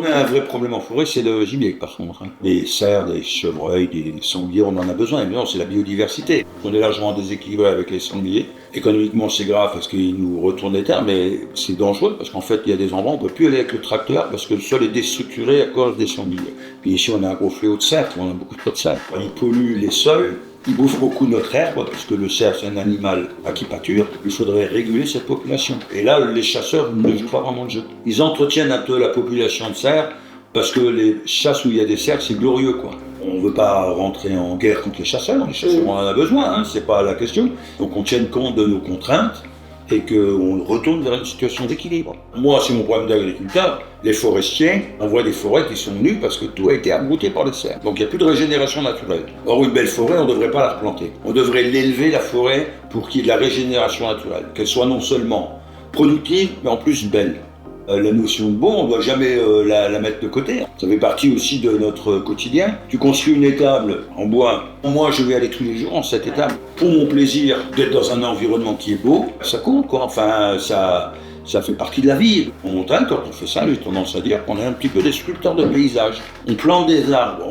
on a un vrai problème en forêt, c'est le gibier par contre. Les cerfs, des chevreuils, des sangliers, on en a besoin. Mais non, c'est la biodiversité. On est largement en déséquilibre avec les sangliers. Économiquement, c'est grave parce qu'ils nous retournent les terres, mais c'est dangereux parce qu'en fait, il y a des endroits où on ne peut plus aller avec le tracteur parce que le sol est déstructuré à cause des sangliers. Puis ici, on a un gros fléau de cerfs, on a beaucoup de cerfs. Ils polluent les sols. Ils bouffent beaucoup notre herbe, parce que le cerf, c'est un animal à qui pâture. Il faudrait réguler cette population. Et là, les chasseurs ne jouent pas vraiment le jeu. Ils entretiennent un peu la population de cerfs, parce que les chasses où il y a des cerfs, c'est glorieux, quoi. On ne veut pas rentrer en guerre contre les chasseurs on en a besoin, hein, c'est pas la question. Donc on tienne compte de nos contraintes, et qu'on retourne vers une situation d'équilibre. Moi, c'est mon problème d'agriculteur. Les forestiers, on voit des forêts qui sont nues parce que tout a été abrouté par les cerfs. Donc il n'y a plus de régénération naturelle. Or, une belle forêt, on ne devrait pas la replanter. On devrait l'élever, la forêt, pour qu'il y ait de la régénération naturelle. Qu'elle soit non seulement productive, mais en plus belle. La notion de bon, on ne doit jamais la mettre de côté. Ça fait partie aussi de notre quotidien. Tu construis une étable en bois. Moi, je vais aller tous les jours en cette étable. Pour mon plaisir d'être dans un environnement qui est beau, ça compte, quoi. Enfin, ça fait partie de la vie. En montagne, quand on fait ça, j'ai tendance à dire qu'on est un petit peu des sculpteurs de paysages. On plante des arbres,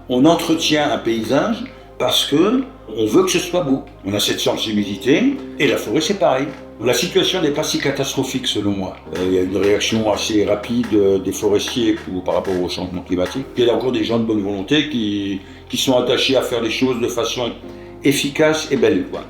on entretient un paysage parce que on veut que ce soit beau. On a cette sensibilité, et la forêt, c'est pareil. La situation n'est pas si catastrophique selon moi. Il y a une réaction assez rapide des forestiers par rapport au changement climatique. Il y a encore des gens de bonne volonté qui sont attachés à faire les choses de façon efficace et belle, quoi.